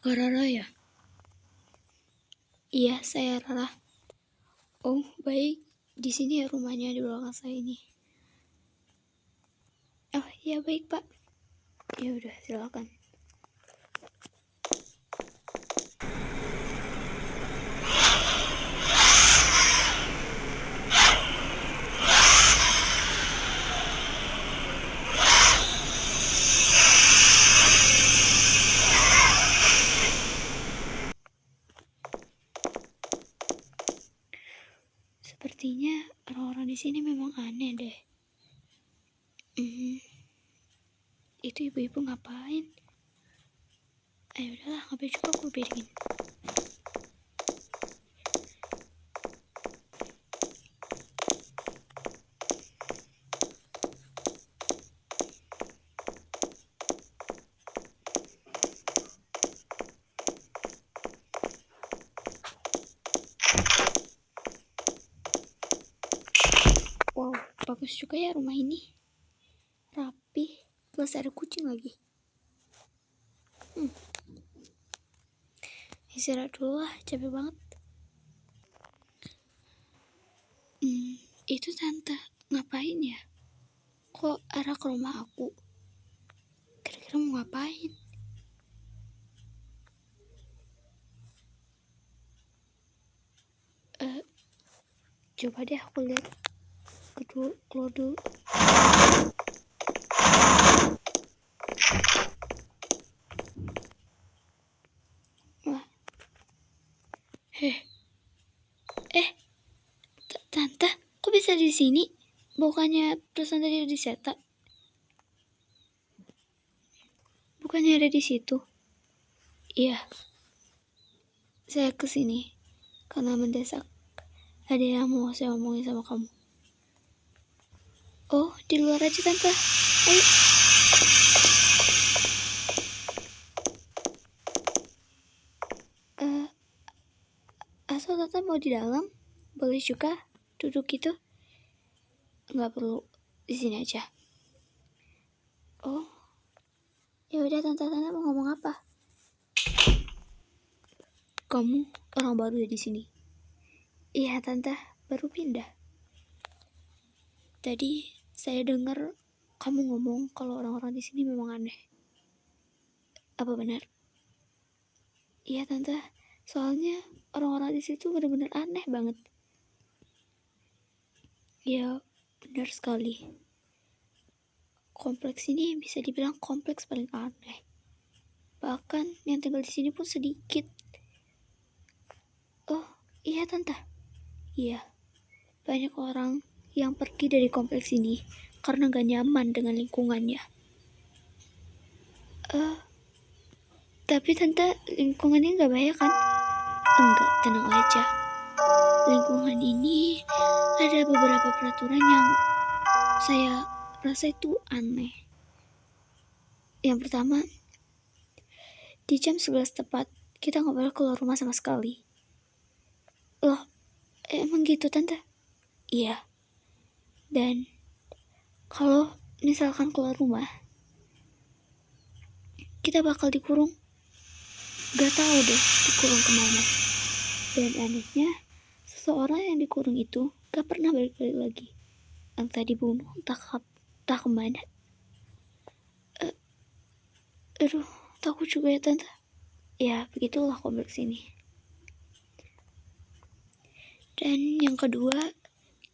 Kak Rara ya? Iya, saya Rara. Oh, baik. Di sini ya rumahnya di belakang saya ini. Oh, iya baik, Pak. Ya udah, silakan. Sepertinya orang-orang di sini memang aneh deh. Itu ibu-ibu ngapain? Ayo udahlah, ngapain juga aku piringin. Wow, bagus juga ya rumah ini. Rapi, plus ada kucing lagi. Istirahat dulu lah, capek banget. Itu tante ngapain ya? Kok arah ke rumah aku? Kira-kira mau ngapain? Coba deh aku lihat. Keluar dulu. Wah. Tante, kok bisa di sini? Bukannya perasaan tadi ada di Seta? Bukannya ada di situ? Iya. Saya kesini karena mendesak. Ada yang mau saya omongin sama kamu. Oh, di luar aja tante. Ayo. Asal tante mau di dalam, boleh juga duduk gitu. Nggak perlu di sini aja. Oh, ya udah tante mau ngomong apa? Kamu orang baru ya di sini? Iya tante, baru pindah. Tadi saya dengar kamu ngomong kalau orang-orang di sini memang aneh. Apa benar? Iya tante, soalnya orang-orang di situ benar-benar aneh banget. Ya, benar sekali. Kompleks ini bisa dibilang kompleks paling aneh. Bahkan yang tinggal di sini pun sedikit. Oh, iya tante. Iya, banyak orang yang pergi dari kompleks ini karena gak nyaman dengan lingkungannya. Tapi tante, lingkungannya gak bahaya kan? Enggak, tenang aja. Lingkungan ini ada beberapa peraturan yang saya rasa itu aneh. Yang pertama, di jam 11 tepat, kita gak boleh keluar rumah sama sekali. Loh, emang gitu tante? Iya. Dan kalau misalkan keluar rumah, kita bakal dikurung. Gak tahu deh dikurung kemana. Dan anehnya, seseorang yang dikurung itu gak pernah balik-balik lagi. Entah dibunuh, entah kemana. Aduh, takut juga ya tante. Ya, begitulah kompleks ini. Dan yang kedua,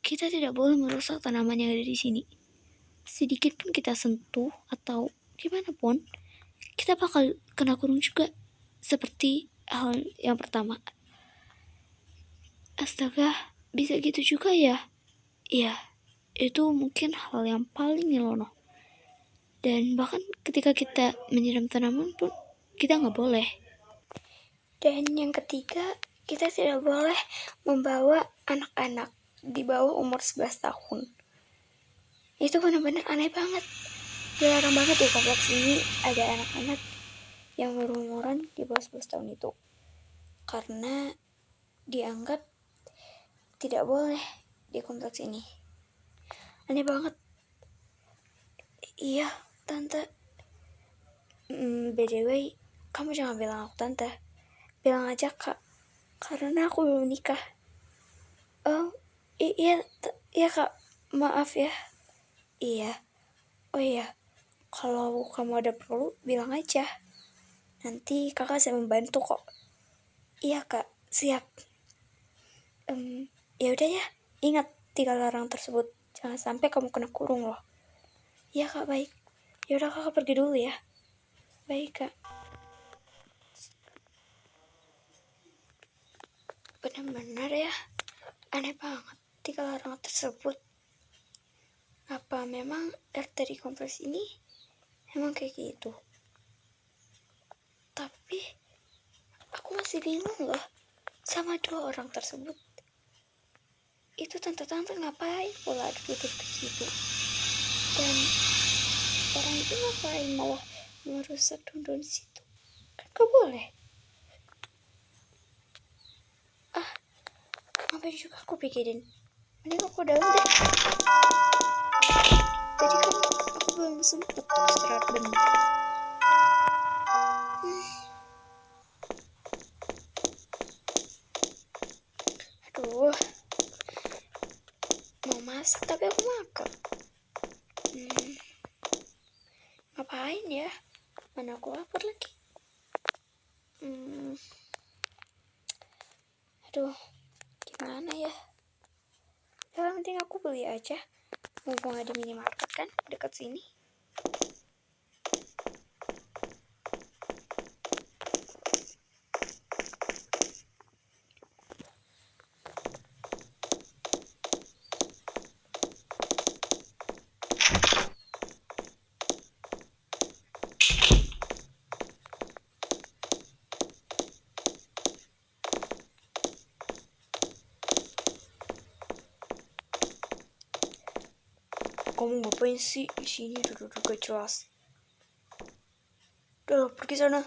kita tidak boleh merusak tanaman yang ada di sini. Sedikit pun kita sentuh atau gimana pun, kita bakal kena kurung juga. Seperti hal yang pertama. Astaga, bisa gitu juga ya? Iya, itu mungkin hal yang paling nyelono. Dan bahkan ketika kita menyiram tanaman pun, kita nggak boleh. Dan yang ketiga, kita tidak boleh membawa anak-anak di bawah umur 11 tahun. Itu benar-benar aneh banget. Dilarang banget di kompleks ini ada anak-anak yang berumuran di bawah 11 tahun itu. Karena dianggap tidak boleh di kompleks ini. Aneh banget. Iya, tante. By the way, kamu jangan bilang aku tante. Bilang aja kak, karena aku belum nikah. Oh, iya kak, maaf ya. Iya, oh iya, kalau kamu ada perlu, bilang aja. Nanti kakak saya membantu kok. Iya kak, siap. Ya udah ya, ingat 3 larang tersebut. Jangan sampai kamu kena kurung loh. Iya kak, baik. Ya udah kakak pergi dulu ya. Baik kak. Benar-benar ya, aneh banget 3 larang tersebut. Apa memang RT di kompleks ini emang kayak gitu? Tapi aku masih bingung loh sama 2 orang tersebut. Itu tante-tante ngapain pula duduk ke situ? Dan orang itu ngapain malah merusak dundun di situ? Kan gak boleh. Ngapain juga aku pikirin? Mending aku dalam deh. Tadi kan aku belum sempet istirahat bentar. Aduh, mau masak tapi aku makan. Ngapain ya? Mana aku lapar lagi. Aduh, gimana ya? Yang penting aku beli aja. Mumpung ada minimarket kan dekat sini. Kamu ngapain sih di sini duduk gak jelas? Udah pergi sana.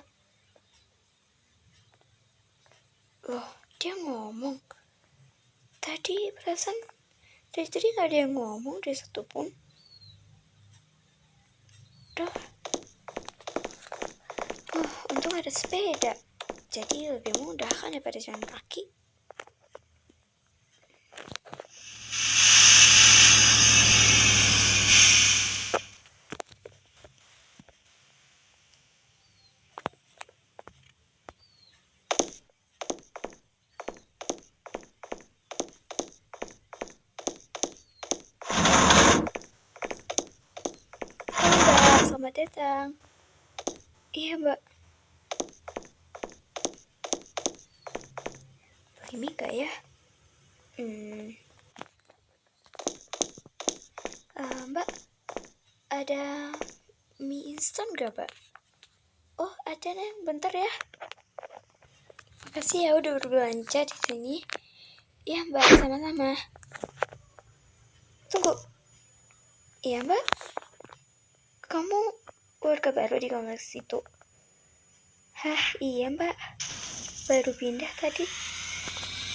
Loh, dia ngomong. Tadi perasaan dari tadi gak ada yang ngomong deh satupun. Udah. Untung ada sepeda. Jadi lebih mudah kan daripada jalan kaki. Selamat datang. Iya mbak. Beli mie gak ya? Mbak, ada mie instan gak mbak? Oh ada nih, bentar ya. Makasih ya udah berbelanja di sini. Iya mbak, sama-sama. Tunggu. Iya mbak, kamu keluarga baru di kompleks itu? Hah, iya mbak, baru pindah tadi.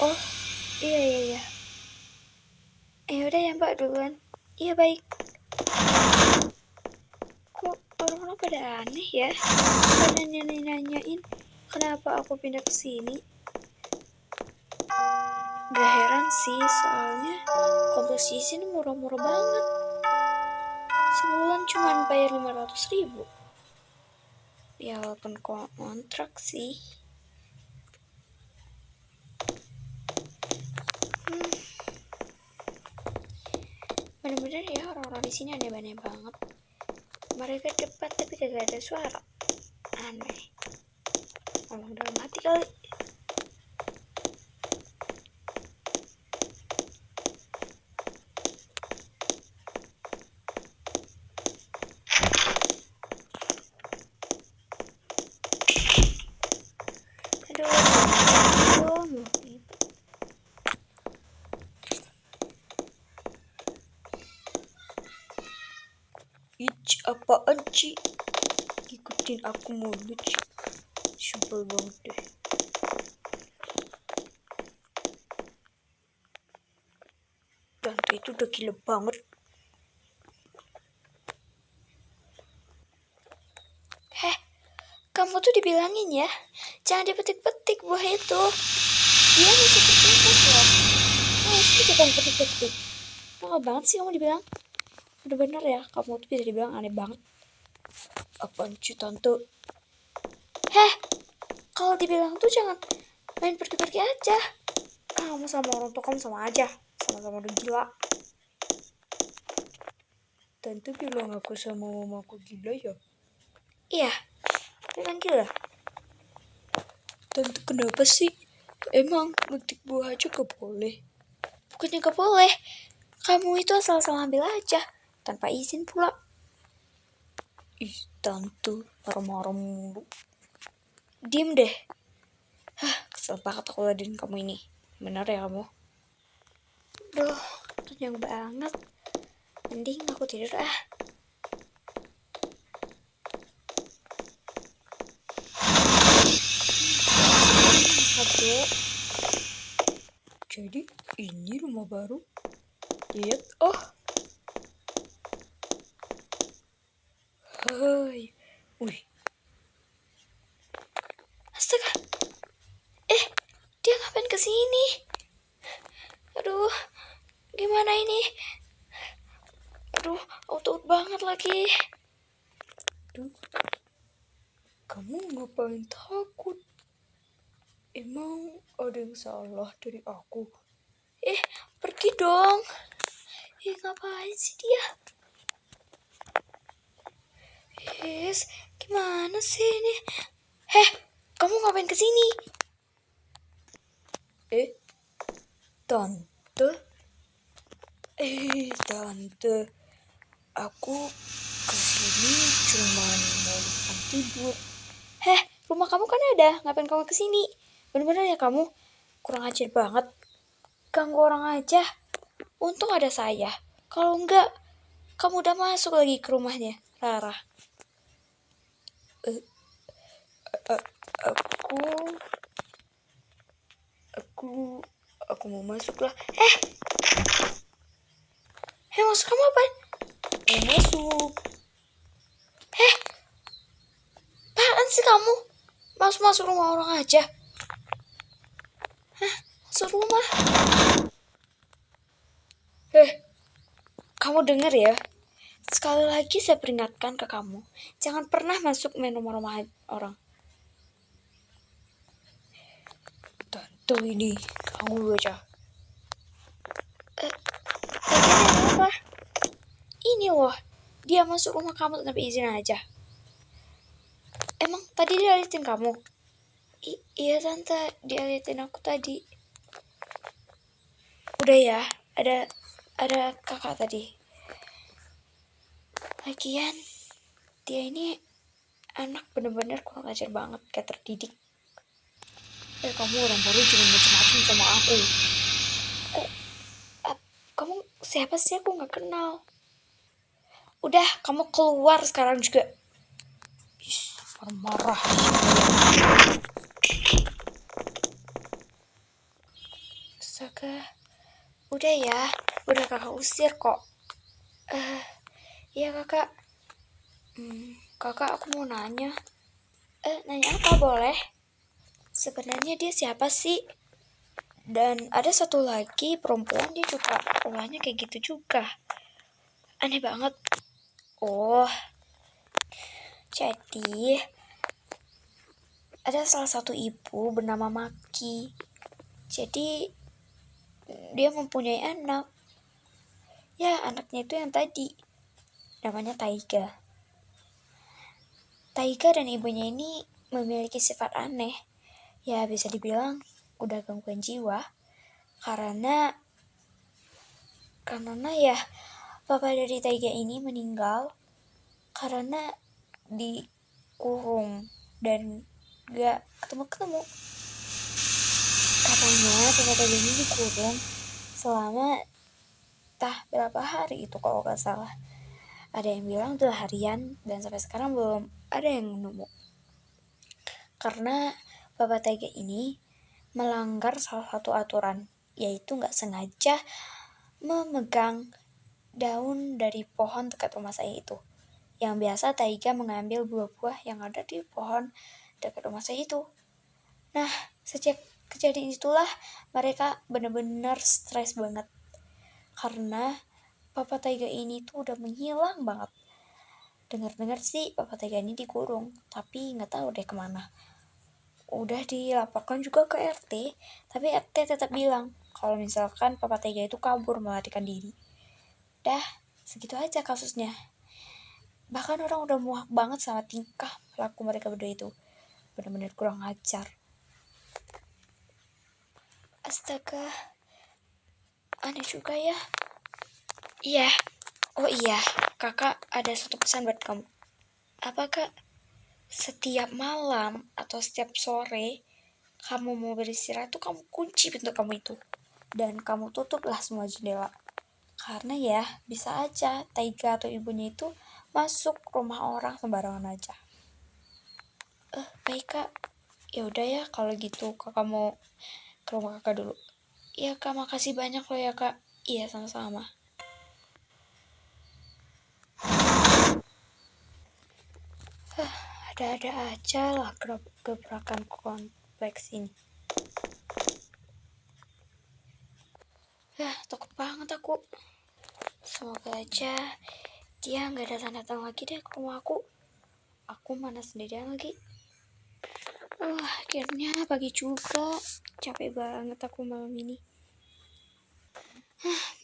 Oh, iya. Udah ya mbak duluan. Iya baik. Kok orang-orang pada aneh ya? Pada nanyain kenapa aku pindah ke sini. Gak heran sih, soalnya kompleks di sini murah-murah banget. Sebulan cuma bayar 500.000. Ya walaupun kontrak sih. Bener-bener ya orang-orang di sini aneh-aneh banget. Mereka debat tapi gak ada suara. Aneh. Ngomong dalam hati kali. Apaan Ci? Ikutin aku mulu Ci. Sebel banget deh. Tante itu udah gila banget. Kamu kamu tuh dibilangin ya, jangan dipetik-petik buah itu. Dia masih tertimbun loh. Oh, itu bukan petik-petik. Lama banget sih kamu dibilang. Udah bener ya, kamu tuh bisa dibilang aneh banget. Apaan sih tante? Heh, kalau dibilang tuh jangan main pergi-pergi aja. Kamu sama orang tua kamu sama aja, sama-sama udah gila. Tante bilang aku sama mamaku gila ya? Iya, memang gila. Tante kenapa sih? Emang metik buah aja gak boleh? Bukannya gak boleh, kamu itu asal-asal ambil aja, tanpa izin pula. Ih, tante, marah-marah mulu. Diem deh. Kesel banget aku ladenin kamu ini. Bener ya kamu? Duh, kenyang banget. Mending aku tidur ah. Adek. Jadi ini rumah baru? Lihat, oh. Hai. Wih. Astaga. Dia ngapain kesini? Aduh, gimana ini? Aduh, aku takut banget lagi. Duh, kamu ngapain takut? Emang ada yang salah dari aku? Pergi dong. Ngapain sih dia? Gimana sih ini? Kamu ngapain kesini? Tante? Tante, aku kesini cuman mau numpang tidur. Rumah kamu kan ada, ngapain kamu kesini? Bener-bener ya kamu? Kurang ajar banget. Ganggu orang aja. Untung ada saya. Kalau enggak, kamu udah masuk lagi ke rumahnya, Rara. Aku mau masuk lah. Maksud kamu apa? Mau masuk. Apaan sih kamu? Masuk rumah orang aja. Masuk rumah. Kamu denger ya? Sekali lagi saya peringatkan ke kamu, jangan pernah masuk main rumah-rumah orang. Tante ini, kamu aja. Apa? Ini loh, dia masuk rumah kamu tanpa izin aja. Emang tadi dia liatin kamu? Iya tante, dia liatin aku tadi. Udah ya, ada kakak tadi. Lagian, dia ini anak bener-bener kurang ajar banget, kayak terdidik. Kamu orang baru jangan macam-macam sama aku. Kamu siapa sih? Aku gak kenal. Udah, kamu keluar sekarang juga. Marah. Astaga. Udah ya, udah kakak usir kok. Iya kakak. Kakak aku mau nanya. Nanya apa boleh? Sebenarnya dia siapa sih? Dan ada satu lagi perempuan, dia juga ulahnya kayak gitu juga. Aneh banget. Oh, jadi ada salah satu ibu bernama Maki. Jadi dia mempunyai anak. Ya, anaknya itu yang tadi. Namanya Taiga. Taiga dan ibunya ini memiliki sifat aneh. Ya, bisa dibilang udah gangguan jiwa. Karena ya, bapak dari Taiga ini meninggal karena dikurung dan gak ketemu-ketemu. Katanya bapak Taiga ini dikurung selama berapa hari itu kalau gak salah. Ada yang bilang 2 harian dan sampai sekarang belum ada yang nemu. Karena bapak Taiga ini melanggar salah satu aturan, yaitu gak sengaja memegang daun dari pohon dekat rumah saya itu. Yang biasa Taiga mengambil buah-buah yang ada di pohon dekat rumah saya itu. Nah, sejak kejadian itulah mereka benar-benar stres banget. Karena Papa Taiga ini tuh udah menghilang banget. Dengar-dengar sih Papa Taiga ini dikurung, tapi nggak tahu deh kemana. Udah dilaporkan juga ke RT, tapi RT tetap bilang kalau misalkan Papa Taiga itu kabur melarikan diri. Dah, segitu aja kasusnya. Bahkan orang udah muak banget sama tingkah pelaku mereka berdua itu. Benar-benar kurang ajar. Astaga, aneh juga ya. Iya, oh iya, kakak ada satu pesan buat kamu. Apakah setiap malam atau setiap sore kamu mau beristirahat tuh kamu kunci pintu kamu itu. Dan kamu tutuplah semua jendela. Karena ya, bisa aja Taiga atau ibunya itu masuk rumah orang sembarangan aja. Baik kak. Ya udah ya kalau gitu kakak mau ke rumah kakak dulu. Iya kak, makasih banyak loh ya kak. Iya sama-sama. Ada-ada aja lah gebrakan kompleks ini. Takut banget aku. Semoga aja dia nggak datang-datang lagi deh ke rumah aku. Aku mana sendirian lagi. Akhirnya pagi juga. Capek banget aku malam ini.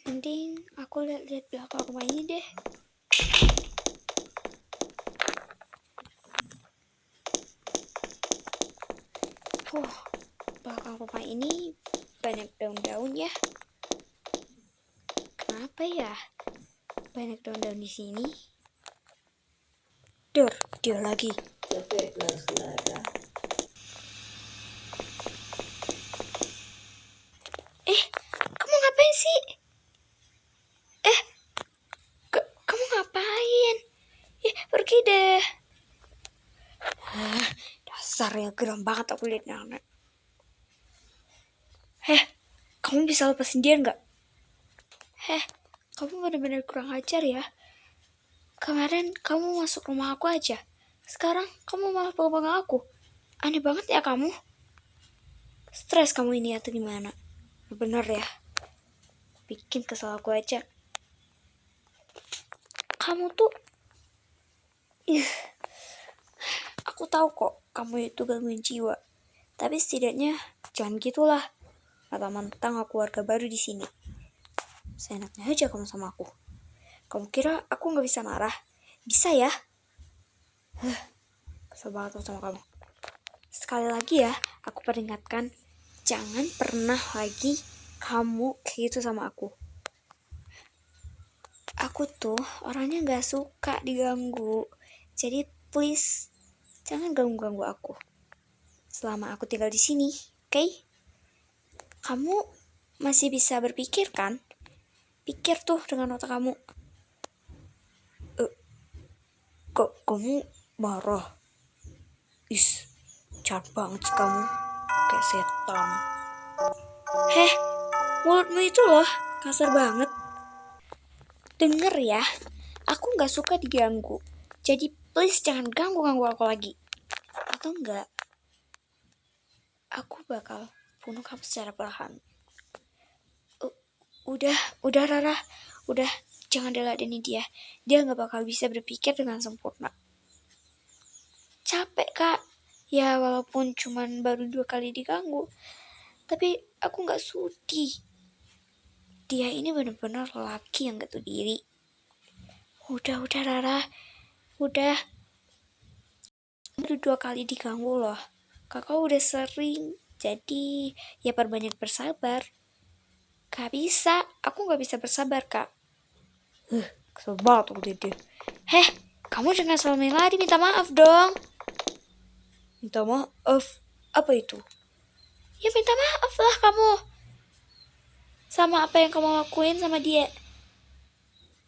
Mending aku lihat-lihat belakang rumah ini deh. Belakang rumah ini banyak daun-daun ya. Kenapa ya banyak daun-daun di sini? Dia lagi. Kamu ngapain sih? Kamu ngapain? Pergi deh. Dasar ya, geram banget aku lihat anak. Kamu bisa lepasin dia nggak? Kamu benar-benar kurang ajar ya. Kemarin kamu masuk rumah aku aja. Sekarang kamu malah pegang aku. Aneh banget ya kamu. Stres kamu ini atau gimana? Bener ya. Bikin kesal aku aja. Kamu tuh... Aku tahu kok kamu itu gangguin jiwa. Tapi setidaknya jangan gitulah. Mentang-mentang aku warga baru di sini. Seenaknya aja kamu sama aku. Kamu kira aku nggak bisa marah? Bisa ya? Kesel banget sama kamu. Sekali lagi ya, aku peringatkan, jangan pernah lagi kamu kayak gitu sama aku. Aku tuh orangnya nggak suka diganggu. Jadi please jangan ganggu-ganggu aku. Selama aku tinggal di sini, oke? Kamu masih bisa berpikir kan? Pikir tuh dengan otak kamu. Kok kamu marah? Jahat banget sih kamu. Kayak setan. Mulutmu itu loh kasar banget. Denger ya, aku gak suka diganggu. Jadi please jangan ganggu-ganggu aku lagi. Atau enggak, aku bakal bunuh kamu secara perlahan. Udah Rara, udah jangan deladeni dia. Dia gak bakal bisa berpikir dengan sempurna. Capek kak, ya walaupun cuman baru 2 kali diganggu, tapi aku gak sudi. Dia ini benar-benar lelaki yang gak tahu diri. Udah Rara, udah. Baru 2 kali diganggu loh. Kakak udah sering, jadi ya perbanyak bersabar. Gak bisa, aku gak bisa bersabar kak. Kesel banget aku jadi. Kamu jangan selalu lari, minta maaf dong. Minta maaf? Apa itu? Ya minta maaf lah kamu. Sama apa yang kamu lakuin sama dia.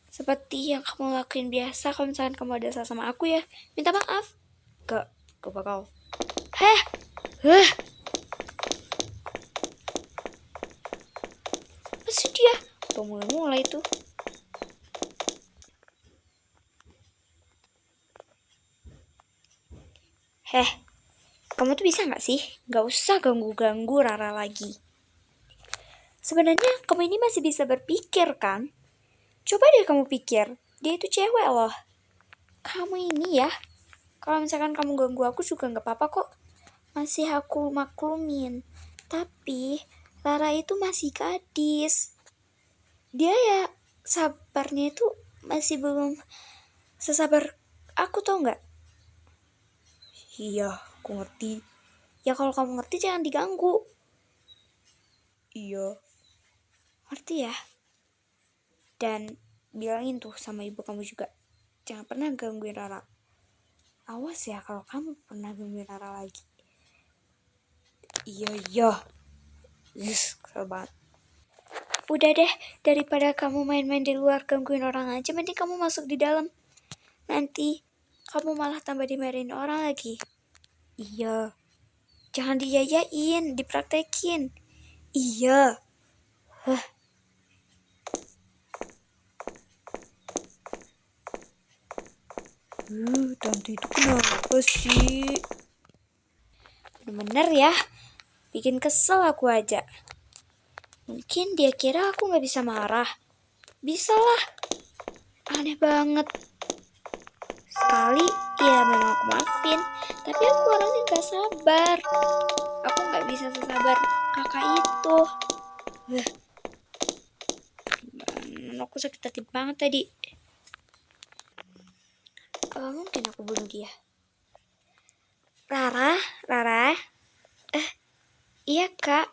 Seperti yang kamu lakuin biasa kalau misalkan kamu ada salah sama aku ya. Minta maaf. Gak bakal. Pasti dia udah mulai tuh. Kamu tuh bisa gak sih gak usah ganggu-ganggu Rara lagi? Sebenarnya kamu ini masih bisa berpikir kan? Coba deh kamu pikir, dia itu cewek loh. Kamu ini ya, kalau misalkan kamu ganggu aku juga gak apa-apa kok. Masih aku maklumin. Tapi Rara itu masih gadis. Dia ya sabarnya itu masih belum sesabar aku, tau gak? Iya, aku ngerti. Ya kalau kamu ngerti jangan diganggu. Iya. Ngerti ya? Dan bilangin tuh sama ibu kamu juga, jangan pernah gangguin Rara. Awas ya kalau kamu pernah gangguin Rara lagi. Iya. Kesel banget. Udah deh, daripada kamu main-main di luar gangguin orang aja, mending kamu masuk di dalam. Nanti kamu malah tambah dimarahin orang lagi. Iya. Jangan diyayain, dipraktekin. Iya. Tante itu kenapa sih? Bener ya, bikin kesel aku aja. Mungkin dia kira aku gak bisa marah. Bisa lah. Aneh banget. Sekali, ya memang aku maafin. Tapi aku orangnya gak sabar. Aku gak bisa sesabar kakak itu. Aku sakit hati banget tadi. Mungkin aku bunuh dia. Rara. Iya kak.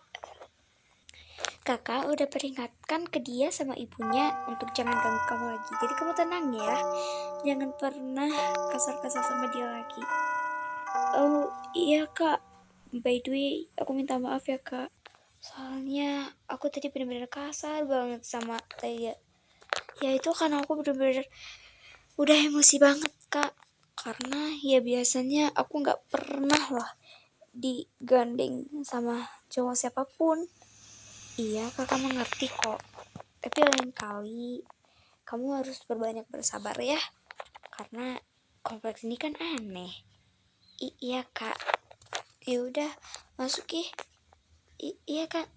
Kakak udah peringatkan ke dia sama ibunya untuk jangan ganggu kamu lagi. Jadi kamu tenang ya. Jangan pernah kasar-kasar sama dia lagi. Oh iya kak. By the way, aku minta maaf ya kak. Soalnya aku tadi benar-benar kasar banget sama Taya. Ya itu karena aku benar-benar udah emosi banget kak. Karena ya biasanya aku gak pernah lah digandeng sama cowok siapapun. Iya kakak mengerti kok. Tapi lain kali kamu harus berbanyak bersabar ya. Karena kompleks ini kan aneh. Iya kak. Ya udah masuk iya kak.